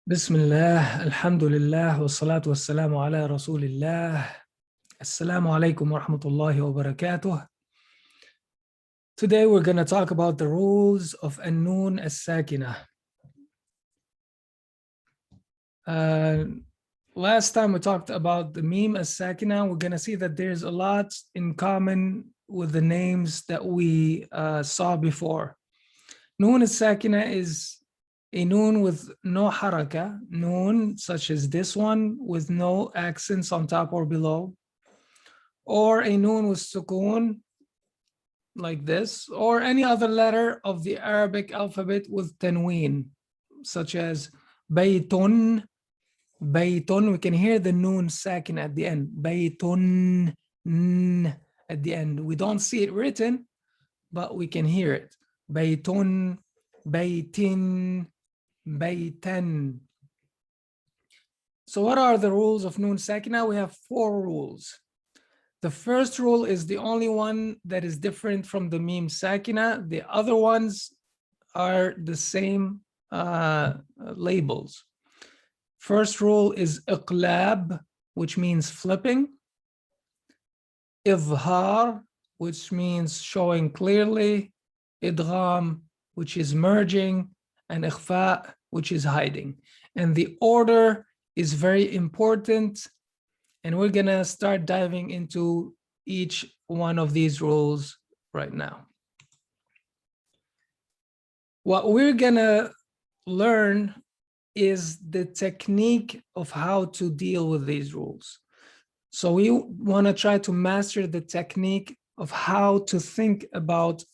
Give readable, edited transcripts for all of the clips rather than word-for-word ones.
بسم الله الحمد لله والصلاة والسلام على رسول الله. Assalamu alaikum wa rahmatullahi wa barakatuh. Today we're going to talk about the rules of An-Nun As-Sakinah. Last time we talked about the Mim As-Sakinah. We're going to see that there's a lot in common with the names that we saw before. Nun As-Sakinah is a noon with no haraka, noon such as this one with no accents on top or below, or a noon with sukoon like this, or any other letter of the Arabic alphabet with tanween, such as baytun, baytun. We can hear the noon sakin at the end, baytun at the end. We don't see it written, but we can hear it. Baytun, baytin, baytan. So what are the rules of Nun Sakina? We have 4 rules. The first rule is the only one that is different from the Mim Sakina. The other ones are the same labels. First rule is Iqlab, which means flipping. Izhar, which means showing clearly. Idgham, which is merging. And Ikhfa, which is hiding. And the order is very important. And we're gonna start diving into each one of these rules right now. What we're gonna learn is the technique of how to deal with these rules. So we wanna try to master the technique of how to think about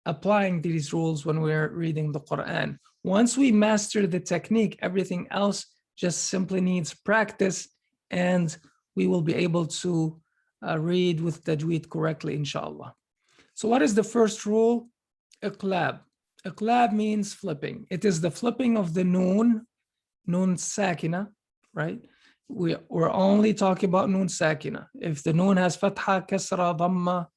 applying these rules when we're reading the Quran. Once we master the technique, everything else just simply needs practice, and we will be able to read with tajweed correctly, inshallah. So what is the first rule? Iqlab. Iqlab means flipping. It is the flipping of the nun sakina, right? We're only talking about nun sakina. If the nun has fatha, kasra, dhamma,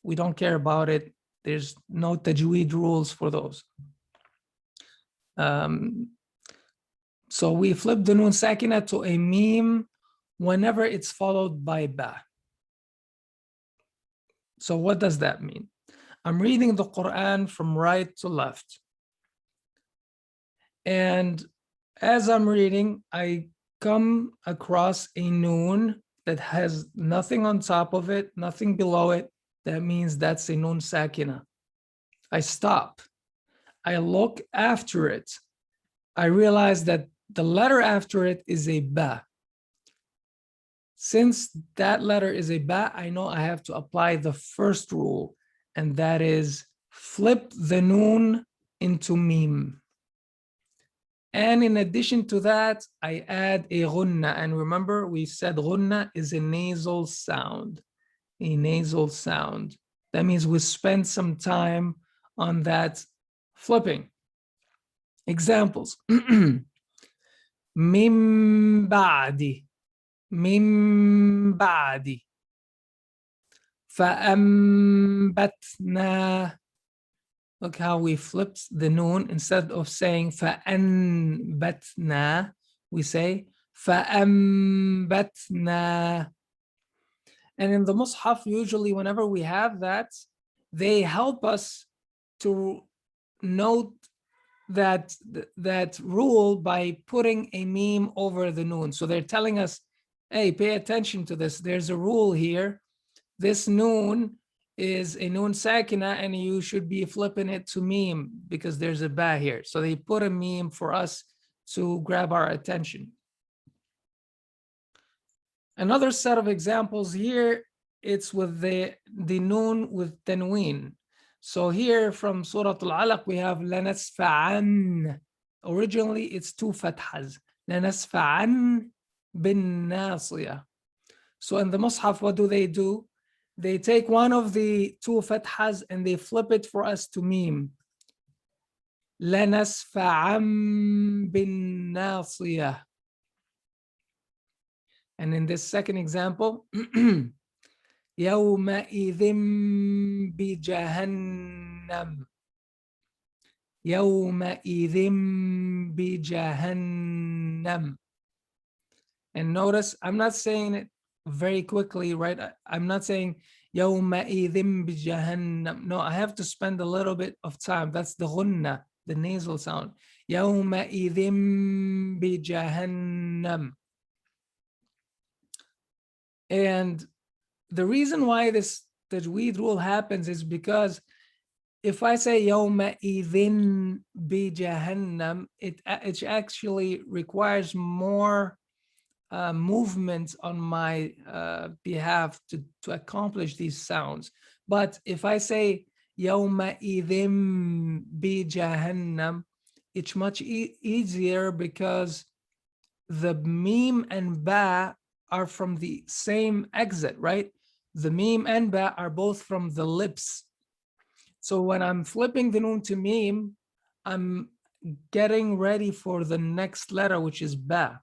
we don't care about it. There's no tajweed rules for those. So we flip the nun sakina to a mim whenever it's followed by ba. So what does that mean? I'm reading the Quran from right to left. And as I'm reading, I come across a nun that has nothing on top of it, nothing below it. That means that's a nun sakina. I stop. I look after it. I realize that the letter after it is a ba. Since that letter is a ba, I know I have to apply the first rule, and that is flip the nun into mim. And in addition to that, I add a ghunna. And remember, we said ghunna is a nasal sound, a nasal sound. That means we spend some time on that flipping. Examples. Mim ba'di. Mim ba'di. Fa'ambatna. Look how we flipped the noon. Instead of saying fa'anbatna, we say fa'ambatna. And in the Mus'haf, usually whenever we have that, they help us to note that rule by putting a meme over the noon. So they're telling us, hey, pay attention to this. There's a rule here. This noon is a noon sakina, and you should be flipping it to meme because there's a ba here. So they put a meme for us to grab our attention. Another set of examples here, it's with the noon with tanween. So here from Surah Al-Alaq, we have lanasfa'an. Originally, it's 2 fathas. Lanasfa'an bin nasiyah. So in the Mus'haf, what do? They take one of the 2 fathas and they flip it for us to meme. Lanasfa'an bin nasiyah. And in this second example, يومئذ بجهنم. يومئذ بجهنم. And notice, I'm not saying it very quickly, right? I'm not saying يومئذ بجهنم. No, I have to spend a little bit of time. That's the ghunna, the nasal sound. يومئذ بجهنم. And the reason why this tajweed rule happens is because if I say يومئذ بجهنم, it actually requires more movements on my behalf to accomplish these sounds. But if I say يومئذ بجهنم, it's much easier because the meme and ba are from the same exit, right? The meme and ba are both from the lips. So when I'm flipping the noon to meme, I'm getting ready for the next letter, which is ba.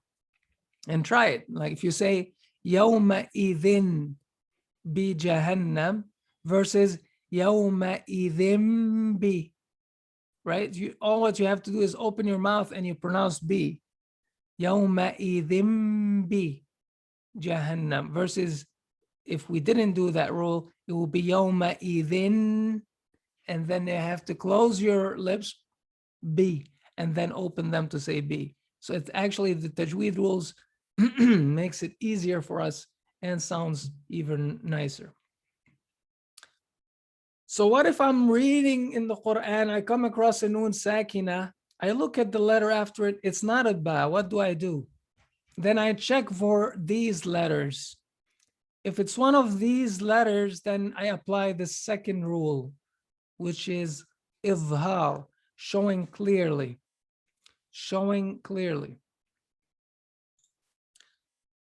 And try it. Like if you say يومئذ بجهنم versus يومئذ ب, right? All what you have to do is open your mouth and you pronounce B. يومئذ بجهنم versus if we didn't do that rule, it will be يومئذ, and then you have to close your lips, B, and then open them to say B. So it's actually the tajweed rules makes it easier for us and sounds even nicer. So what if I'm reading in the Quran, I come across a noon Saakinah, I look at the letter after it, it's not a ba, what do I do? Then I check for these letters. If it's one of these letters, then I apply the second rule, which is izhar, showing clearly, showing clearly.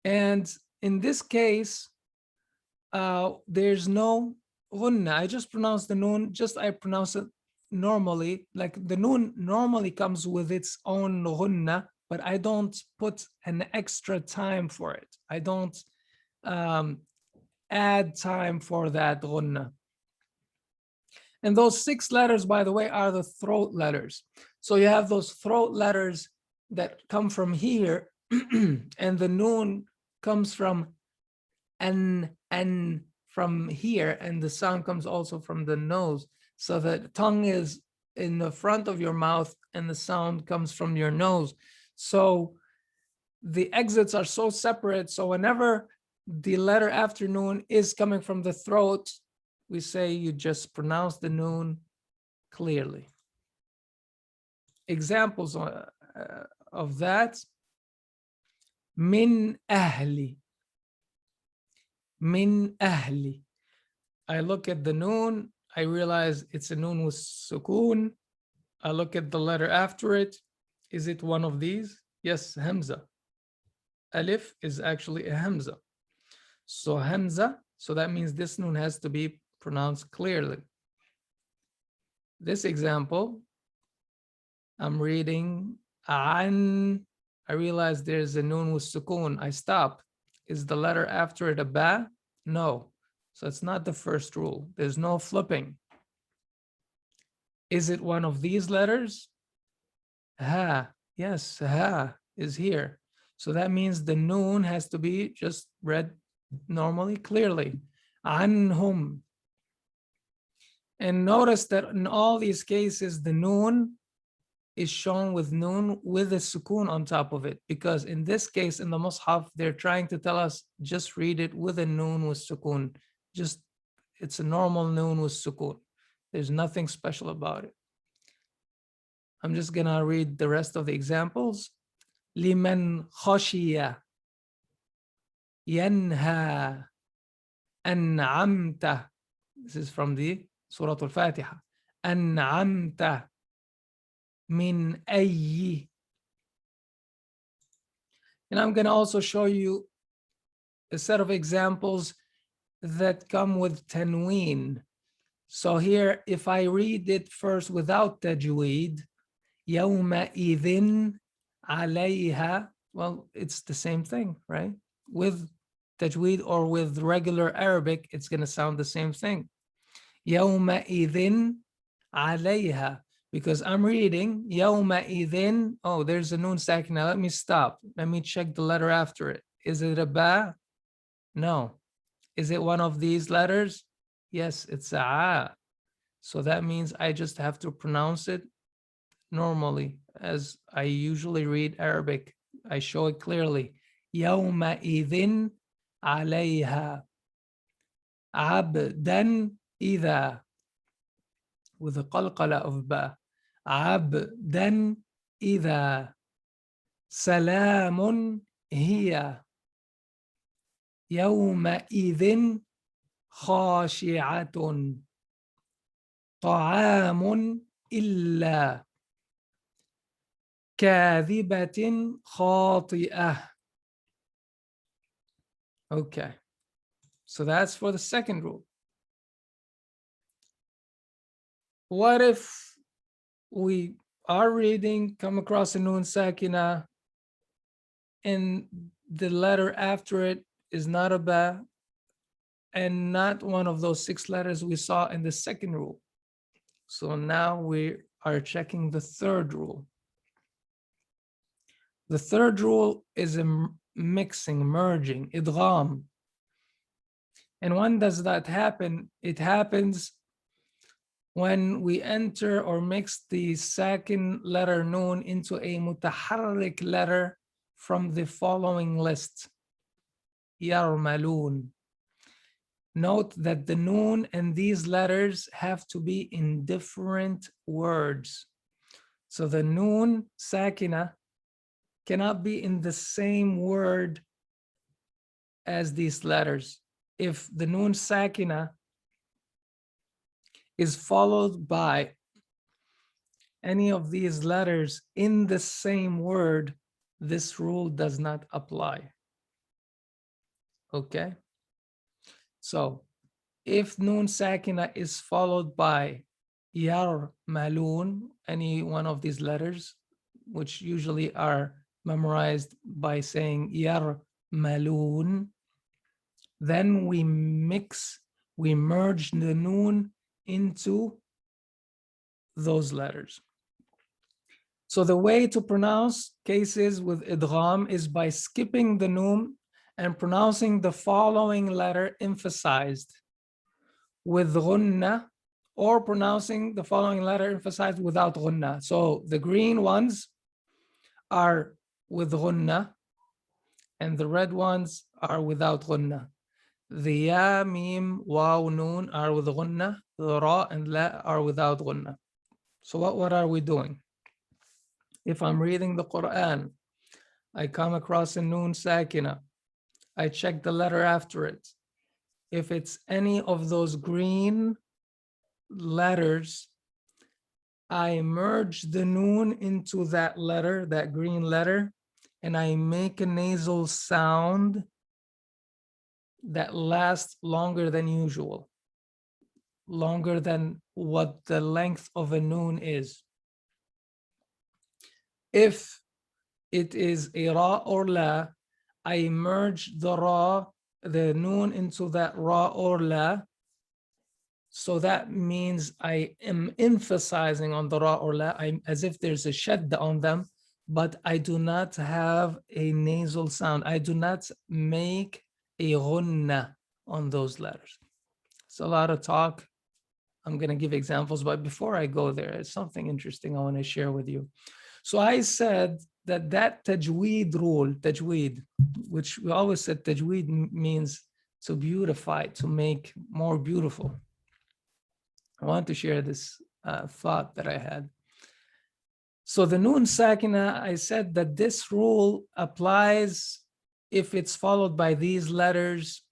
And in this case, there's no ghunna. I just pronounce the noon, I pronounce it normally. Like the noon normally comes with its own ghunna, but I don't put an extra time for it. I don't add time for that ghunna. And those 6 letters, by the way, are the throat letters. So you have those throat letters that come from here, and the noon comes from an from here, and the sound comes also from the nose. So the tongue is in the front of your mouth and the sound comes from your nose. So the exits are so separate. So whenever the letter after noon is coming from the throat, we say you just pronounce the noon clearly. Examples of that: min ahli, min ahli. I look at the noon, I realize it's a noon with sukoon. I look at the letter after it. Is it one of these? Yes, hamza. Alif is actually a hamza. So hamza, so that means this noon has to be pronounced clearly. This example, I'm reading an, I realize there's a noon with sukoon. I stop. Is the letter after it a ba? No. So it's not the first rule. There's no flipping. Is it one of these letters? Ha. Yes, ha is here. So that means the noon has to be just read normally, clearly. Anhum. And notice that in all these cases, the noon is shown with noon with a sukoon on top of it, because in this case, in the Mus'haf, they're trying to tell us just read it with a noon with sukoon. Just, it's a normal noon with sukoon. There's nothing special about it. I'm just gonna read the rest of the examples. Liman khashiya yanha an'amta. This is from the Surah Al-Fatiha. An'amta min ayyi. And I'm gonna also show you a set of examples that come with tanween. So here, if I read it first without tajweed, يومئذ عليها, well, it's the same thing, right? With tajweed or with regular Arabic, it's going to sound the same thing. يومئذ عليها. because I'm reading يومئذ. Oh, there's a noon sakina. Let me stop. Let me check the letter after it. Is it a ba? No. Is it one of these letters? Yes, it's a a. So that means I just have to pronounce it normally as I usually read Arabic. I show it clearly. يومئذ عليها عبدا إذا, with a qalqala of ba. عبدا إذا سلام هي يومئذ خاشعة طعام إلا كاذبة خاطئة. Okay, so that's for the second rule. What if we are reading, come across a noon sakina, and the letter after it is not a ba, and not one of those 6 letters we saw in the second rule? So now we are checking the third rule. The third rule is a mixing, merging, idgham. And when does that happen? It happens when we enter or mix the second letter noon into a mutaharrik letter from the following list. Yarmalun. Note that the noon and these letters have to be in different words. So the noon sakina cannot be in the same word as these letters. If the noon sakina is followed by any of these letters in the same word, this rule does not apply. Okay? So if noon sakina is followed by yar malun, any one of these letters, which usually are memorized by saying yar malun, then we merge the noon into those letters. So the way to pronounce cases with idgham is by skipping the noon and pronouncing the following letter emphasized with ghunna, or pronouncing the following letter emphasized without ghunna. So the green ones are with ghunna and the red ones are without ghunna. The ya, mim, waw, noon are with ghunna. The ra and la are without ghunna. So what are we doing? If I'm reading the Quran, I come across a noon sakina, I check the letter after it. If it's any of those green letters, I merge the noon into that letter, that green letter, and I make a nasal sound that lasts longer than usual, longer than what the length of a noon is. If it is a ra or la, I merge the ra, the noon, into that ra or la. So that means I am emphasizing on the ra or la, as if there's a shadda on them, but I do not have a nasal sound. I do not make a ghunna on those letters. It's a lot of talk. I'm going to give examples, but before I go there, it's something interesting I want to share with you. So I said that tajweed rule, tajweed, which we always said tajweed means to beautify, to make more beautiful. I want to share this thought that I had. So the noon sakina, I said that this rule applies if it's followed by these letters,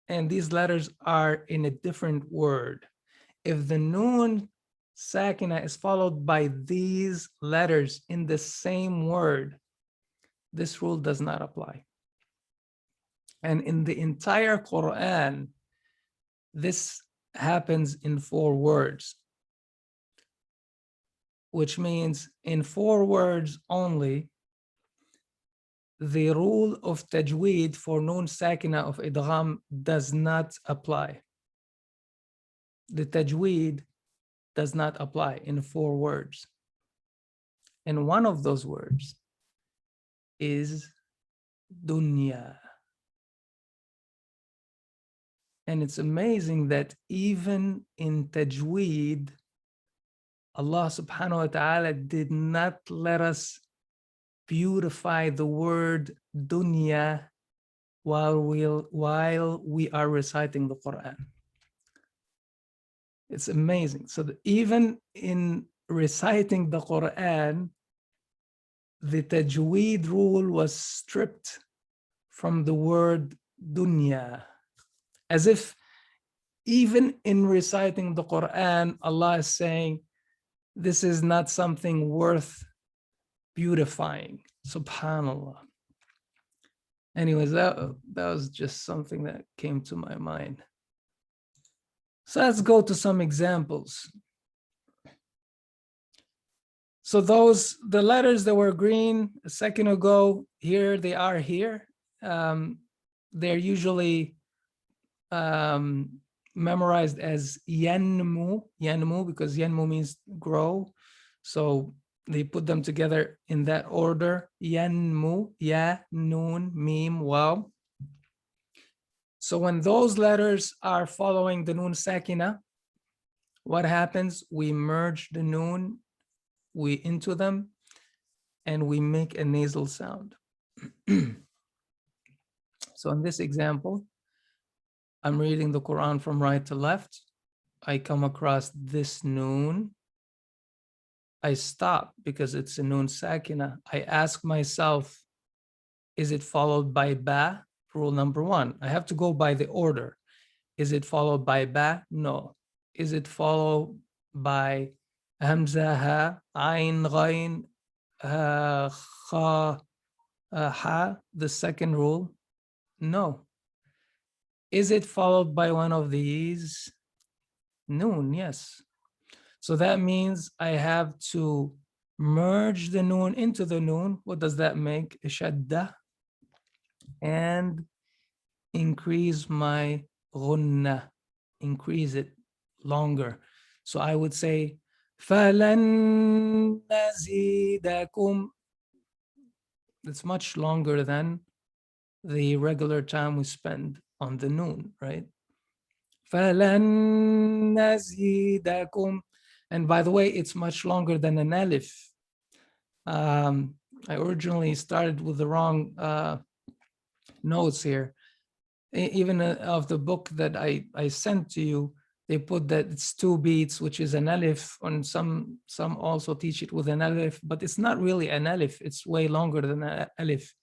and these letters are in a different word. If the noon sakina is followed by these letters in the same word, this rule does not apply. And in the entire Quran, this happens in 4 words, which means in 4 words only, the rule of tajweed for noon sakina of idgham does not apply. The tajweed does not apply in 4 words. And one of those words is dunya. And it's amazing that even in tajweed, Allah subhanahu wa ta'ala did not let us beautify the word dunya while we are reciting the Quran. It's amazing. So even in reciting the Quran, the tajweed rule was stripped from the word dunya, as if even in reciting the Quran, Allah is saying, this is not something worth beautifying. Subhanallah. Anyways, that was just something that came to my mind. So let's go to some examples. So the letters that were green a second ago, here they are here. They're usually memorized as yanmu, because yanmu means grow. So they put them together in that order. Yanmu, ya, noon, mim, waw. So when those letters are following the noon sakina, what happens? We merge the noon into them, and we make a nasal sound. So in this example, I'm reading the Quran from right to left. I come across this noon. I stop because it's a noon sakina. I ask myself, is it followed by ba? Rule number 1. I have to go by the order. Is it followed by ba? No. Is it followed by hamza, ha, ayn, ghayn, kha, ha, the second rule? No. Is it followed by one of these? Noon, yes. So that means I have to merge the noon into the noon. What does that make? Shadda. And increase my ghunna. Increase it longer. So I would say, فَلَن نَزِيدَكُمْ. It's much longer than the regular time we spend on the noon, right? فَلَن نَزِيدَكُمْ. And by the way, it's much longer than an alif. I originally started with the wrong notes here. Even of the book that I sent to you, they put that it's 2 beats, which is an alif, and some also teach it with an alif, but it's not really an alif. It's way longer than an alif.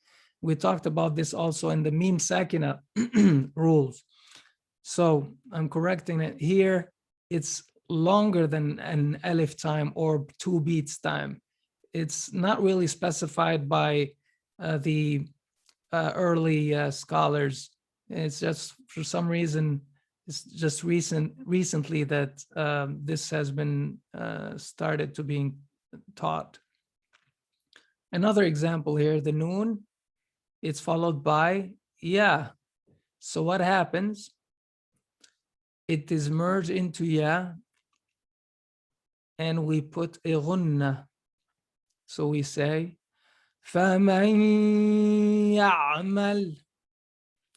We talked about this also in the mim sakina rules. So I'm correcting it here. It's longer than an alif time or 2 beats time. It's not really specified by the early scholars. It's just for some reason, it's just recently that this has been started to being taught. Another example here, the noon, it's followed by ya. So what happens? It is merged into ya, and we put a ghunna. So we say, فَمَنْ يَعْمَلْ.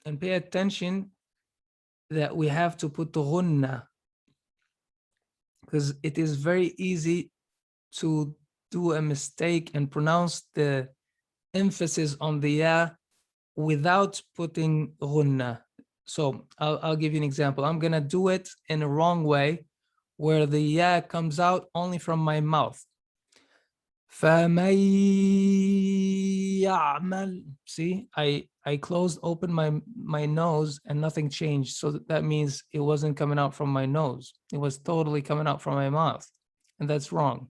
And pay attention that we have to put the ghunna, because it is very easy to do a mistake and pronounce the emphasis on the ya without putting ghunna. So I'll give you an example. I'm gonna do it in a wrong way, where the ya comes out only from my mouth. فَمَن يَعْمَلْ. See, I closed, opened my nose, and nothing changed. So that means it wasn't coming out from my nose. It was totally coming out from my mouth, and that's wrong.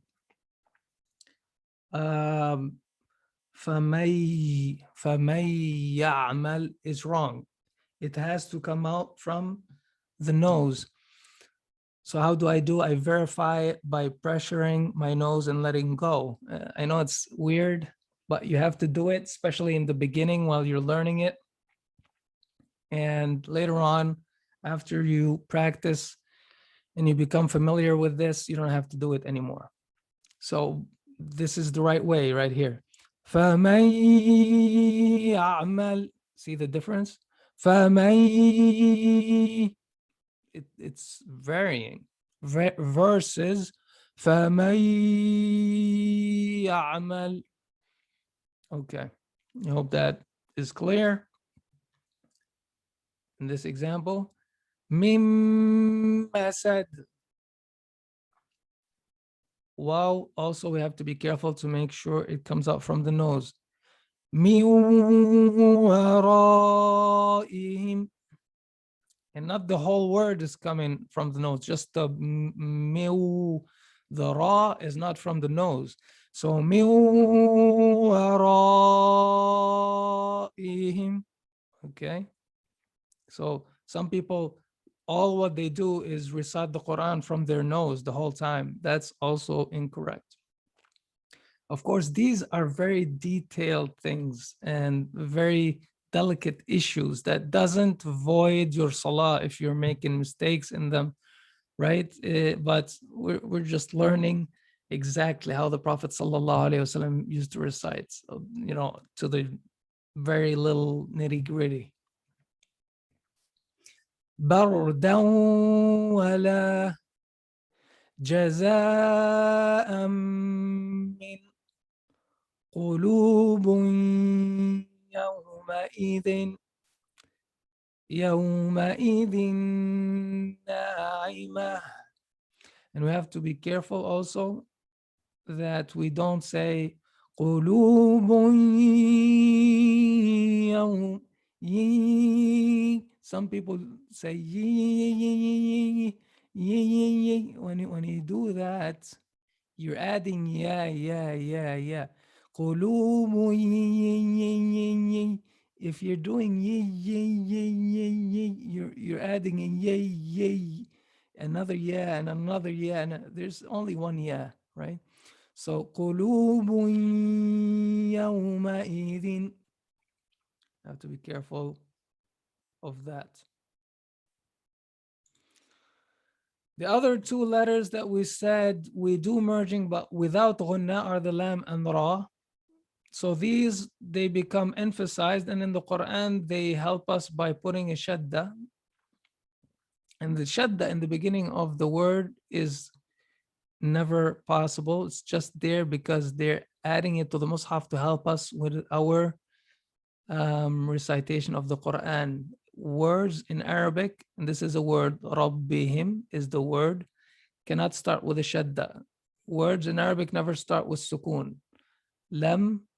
فَمَن يَعْمَلْ is wrong. It has to come out from the nose. So how do? I verify it by pressuring my nose and letting go. I know it's weird, but you have to do it, especially in the beginning while you're learning it. And later on, after you practice, and you become familiar with this, you don't have to do it anymore. So this is the right way right here. فَمَن يَعْمَلْ. See the difference? فَمَن, it's varying. Versus فَمَن يَعْمَلْ. Okay, I hope that is clear. In this example, مِن مَسَدٍ. Wow, also we have to be careful to make sure it comes out from the nose. مِن وَرَائِهِمْ. And not the whole word is coming from the nose, just the mew. The ra is not from the nose. So مِن وَرَائِهِمْ. Okay. So some people, all what they do is recite the Quran from their nose the whole time. That's also incorrect. Of course, these are very detailed things and very delicate issues that doesn't void your salah if you're making mistakes in them, right? But we're just learning exactly how the Prophet ﷺ used to recite, you know, to the very little nitty-gritty. بردا ولا جزاء من قلوب يومئذ ناعمة. And we have to be careful also that we don't say قلوب يوم. Some people say when you do that, you're adding yeah. قلوب. If you're doing you're adding a another and another and there's only one right? So قلوب يومئذ. Have to be careful of that. The other two letters that we said we do merging but without ghunna are the lam and ra. So these, they become emphasized, and in the Quran they help us by putting a shadda. And the shadda in the beginning of the word is never possible. It's just there because they're adding it to the Mus'haf to help us with our recitation of the Quran. Words in Arabic, and this is a word, Rabbihim is the word, cannot start with a shadda. Words in Arabic never start with sukun. Lam,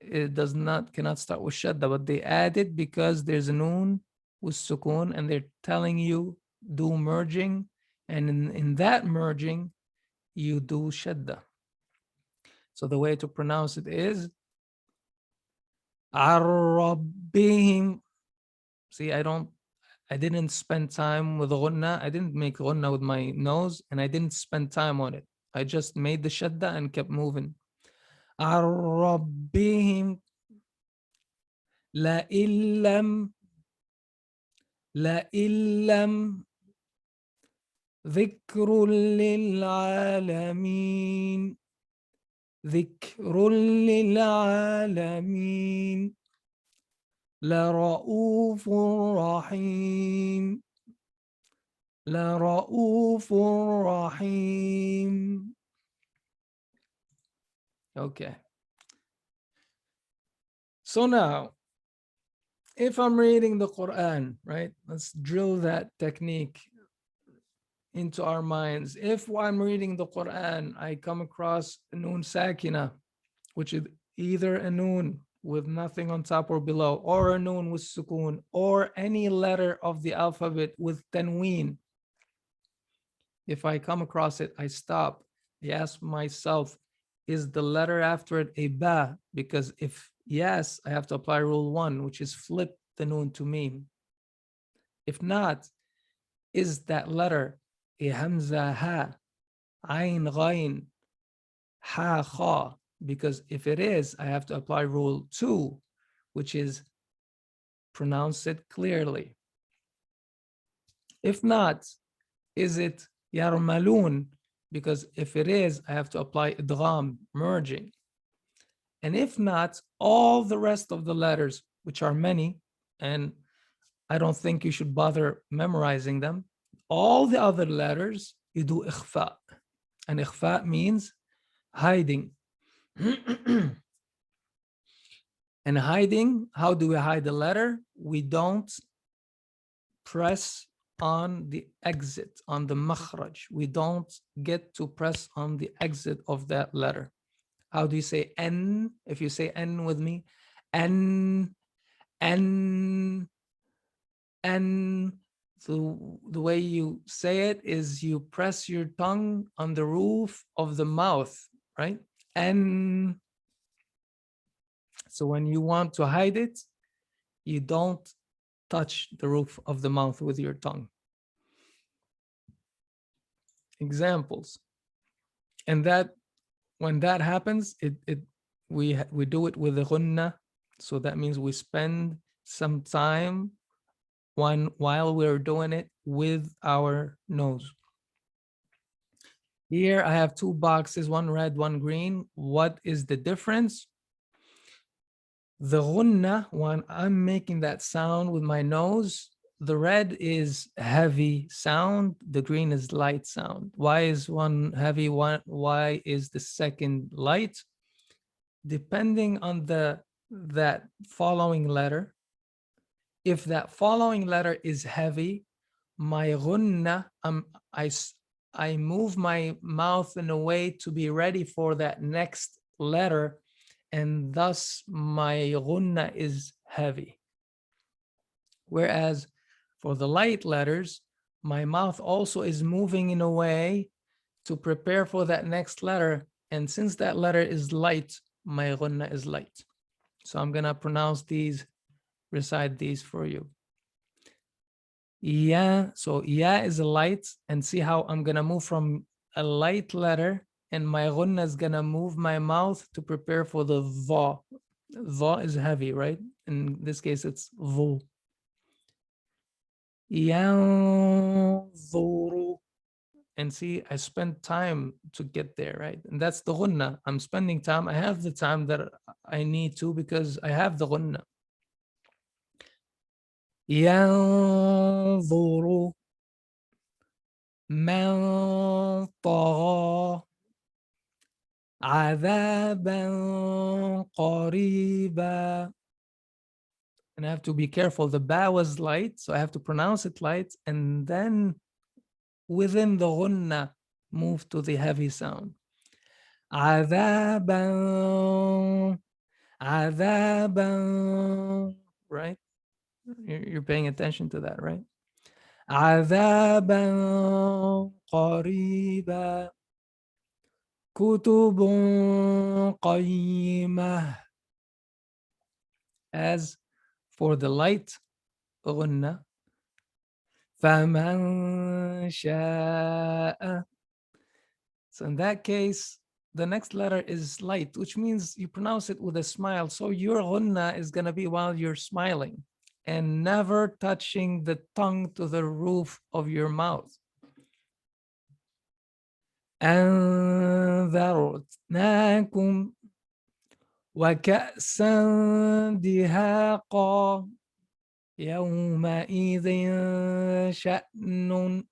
it cannot start with shadda, but they add it because there's a noon with sukun, and they're telling you do merging, and in that merging you do shadda. So the way to pronounce it is Ar-Rabbihim. See, I didn't spend time with ghunna. I didn't make ghunna with my nose, and I didn't spend time on it. I just made the shadda and kept moving. Ar-Rabbihim. لَإِلَّمْ ذِكْرٌ لِلْعَالَمِينَ. ذِكْرٌ لِلْعَالَمِينَ. لَرَؤُوفٌ رَحِيمٌ. لَرَؤُوفٌ رَحِيمٌ. Okay. So now, if I'm reading the Quran, right? Let's drill that technique into our minds. If while I'm reading the Quran, I come across a noon Saakinah, which is either a noon with nothing on top or below, or a noon with sukoon, or any letter of the alphabet with tanween. If I come across it, I stop. I ask myself, is the letter after it a ba? Because if yes, I have to apply rule 1, which is flip the noon to meme. If not, is that letter a hamza ha, ayn ghayn, ha kha? Because if it is, I have to apply rule 2, which is pronounce it clearly. If not, Is it yarmalun? Because if it is, I have to apply idgham, merging. And if not, all the rest of the letters, which are many, and I don't think you should bother memorizing them, all the other letters, you do ikhfa. And ikhfa means hiding. And hiding, how do we hide the letter? We don't press on the exit, on the makhraj. We don't get to press on the exit of that letter. How do you say N? If you say N with me, N, N, N. So the way you say it is you press your tongue on the roof of the mouth, right? N. So when you want to hide it, you don't touch the roof of the mouth with your tongue. Examples. And that when that happens, we do it with the ghunna. So that means we spend some time while we're doing it with our nose. Here I have two boxes, one red, one green. What is the difference? The ghunna, when I'm making that sound with my nose, the red is heavy sound, the green is light sound. Why is one heavy, why is the second light? Depending on that following letter. If that following letter is heavy, my ghunna, I move my mouth in a way to be ready for that next letter, and thus my ghunna is heavy. Whereas for the light letters, my mouth also is moving in a way to prepare for that next letter. And since that letter is light, my ghunna is light. So I'm gonna pronounce these, recite these for you. Ya, so ya is a light, and see how I'm gonna move from a light letter, and my ghunna is gonna move my mouth to prepare for the dha. Dha is heavy, right? In this case, it's dhu. Yanzuru. And see, I spent time to get there, right? And that's the ghunna. I'm spending time. I have the time that I need to because I have the ghunna. ينظر من طغى عذابا قريبا. And I have to be careful. The ba was light, so I have to pronounce it light, and then within the ghunna, move to the heavy sound. عذابا, عذابا, right? You're paying attention to that, right? عذابا قريبا كتب قيمة. As for the light غنة فمن شاء. So in that case, the next letter is light, which means you pronounce it with a smile. So your غنة is going to be while you're smiling and never touching the tongue to the roof of your mouth. أنذرناكم وكأسا دهاقا يومئذ شأن.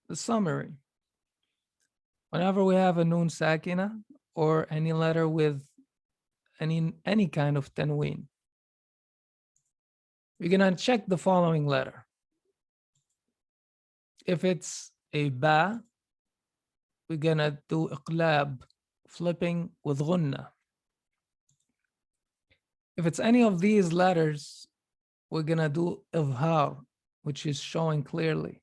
The summary. Whenever we have a noon sakina or any letter with any kind of tanween, we're gonna check the following letter. If it's a ba, we're gonna do iqlab, flipping with ghunna. If it's any of these letters, we're gonna do izhar, which is showing clearly.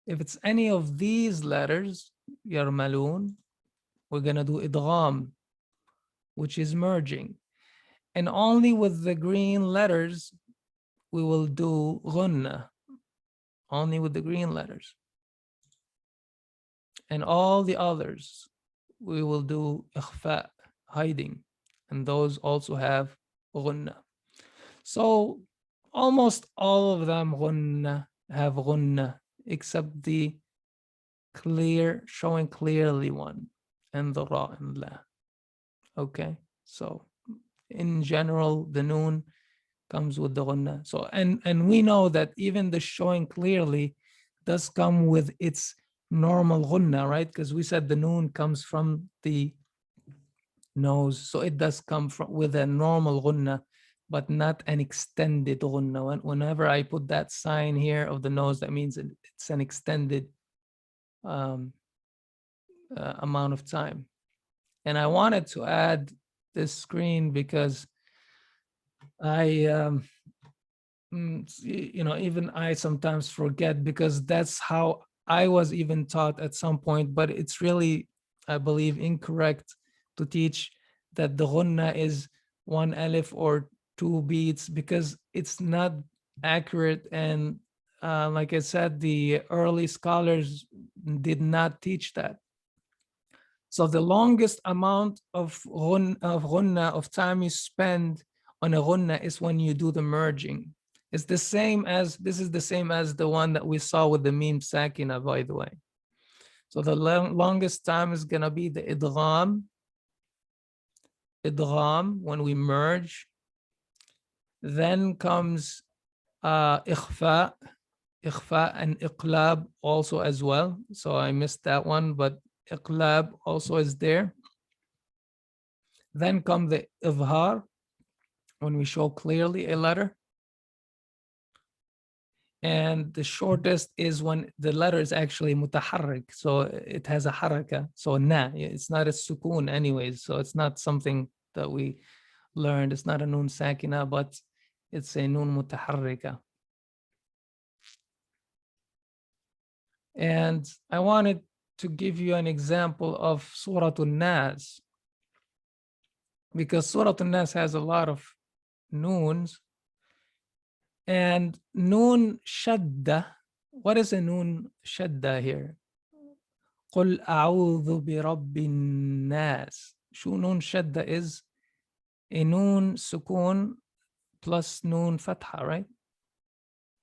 If it's any of these letters, yarmalun, we're gonna do idgham, which is merging. And only with the green letters, we will do ghunna, only with the green letters. And all the others, we will do ikhfa, hiding. And those also have ghunna. So almost all of them غنة, have غنة, except the clear, showing clearly one, and the ra and la. Okay, so in general, the noon comes with the غنة. So, and we know that even the showing clearly does come with its normal غنة, right? Because we said the noon comes from the nose, so it does come from with a normal غنة, but not an extended غنة. Whenever I put that sign here of the nose, that means it's an extended amount of time. And I wanted to add this screen because I even I sometimes forget, because that's how I was even taught at some point, but it's really, I believe, incorrect to teach that the ghunna is one alif or two beats, because it's not accurate. And like I said, the early scholars did not teach that. So the longest amount of ghunna, of time you spend on a ghunna, is when you do the merging. It's the same as, this is the same as the one that we saw with the meme Saakinah, by the way. So the longest time is gonna be the idgham, when we merge. Then comes ikhfa, and iqlab also as well. So I missed that one, but iqlab also is there. Then come the izhar, when we show clearly a letter. And the shortest is when the letter is actually mutaharrik, so it has a haraka. So na, it's not a sukun anyways, so it's not something that we learned. It's not a nun sakina, but it's a nun mutaharrika. And I wanted to give you an example of Surah An-Nas, because Surah An-Nas has a lot of noons. And noon shadda, what is a noon shadda here? قل أعوذ برب الناس. شو نون شدة is? A noon sukun plus noon fatha, right?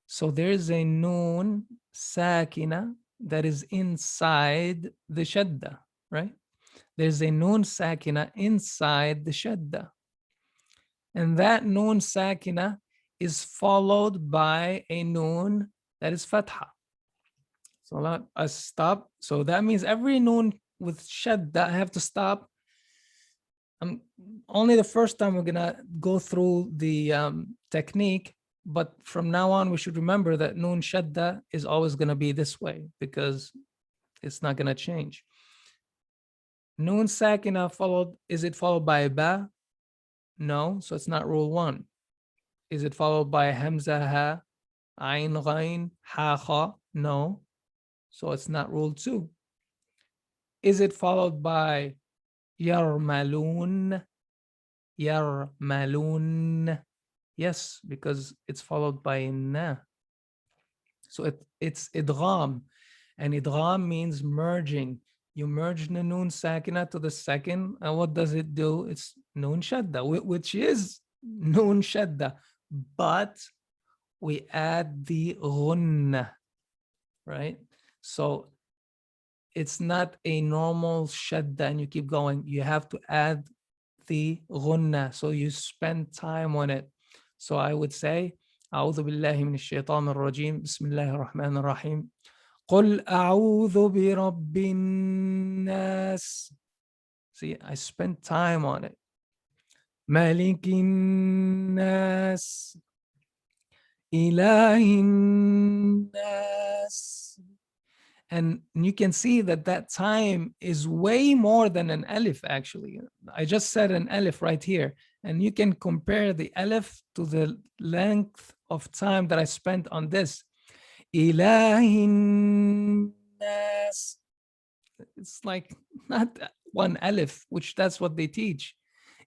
So there's a noon sakina that is inside the shadda, right? There's a noon sakina inside the shadda. And that noon sakina is followed by a noon that is fatha. So let us stop. So that means every noon with shadda, I have to stop. Only the first time we're gonna go through the technique, but from now on, we should remember that noon shadda is always gonna be this way, because it's not gonna change. Noon sakina followed, is it followed by a ba? No, so it's not rule one. Is it followed by hamza ha, ayn ghain, ha kha? No, so it's not rule two. Is it followed by yarmalun? Yarmalun. Yes, because it's followed by na. So it's idgham. And idgham means merging. You merge the noon sakina to the second, and what does it do? It's noon shadda, which is noon shadda, but we add the ghunna, right? So it's not a normal shadda and you keep going. You have to add the ghunna, so you spend time on it. So I would say, أعوذ بالله من الشيطان الرجيم بسم الله الرحمن الرحيم قل أعوذ برب الناس. See, I spent time on it. مالك الناس إله الناس. And you can see that that time is way more than an alif, actually. I just said an alif right here. And you can compare the alif to the length of time that I spent on this. Ilahin nas. It's like not one alif, which that's what they teach.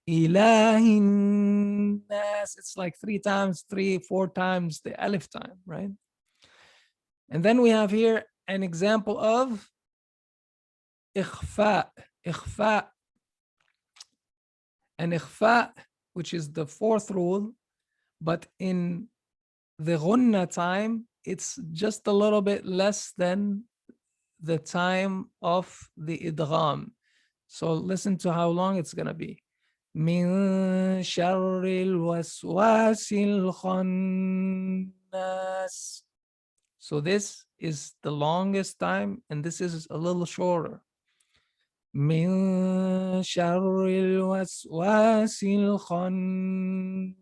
Ilahin nas. It's like 3 times, 4 times the alif time, right? And then we have here an example of ikhfa. Ikhfa. And ikhfa, which is the fourth rule, but in The ghunna time, it's just a little bit less than the time of the idgham. So listen to how long it's going to be. من شر الوسواس الخناس. So this is the longest time, and this is a little shorter. من شر الوسواس الخناس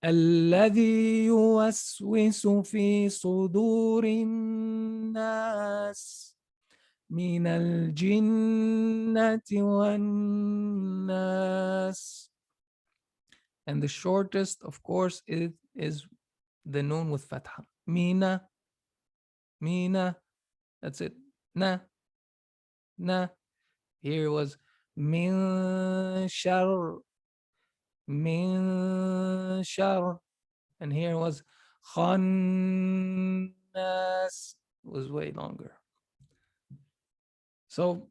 الذي يوسوس في صدور الناس من الجنة والناس. And the shortest, of course, is the noon with fatha. Mina, mina, that's it. Na, na. Here was min shar, min shar. And here was khannas, was way longer. So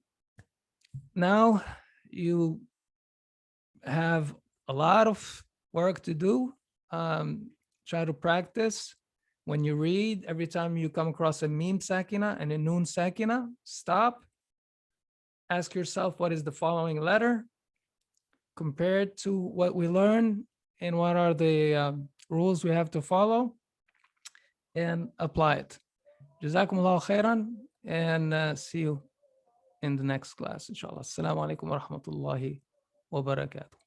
now you have a lot of work to do. Try to practice. When you read, every time you come across a meme sakina and a noon sakina, stop. Ask yourself, what is the following letter compared to what we learned, and what are the rules we have to follow, and apply it. Jazakumullah khairan, and see you in the next class, inshallah. Assalamu alaikum wa rahmatullahi wa barakatuh.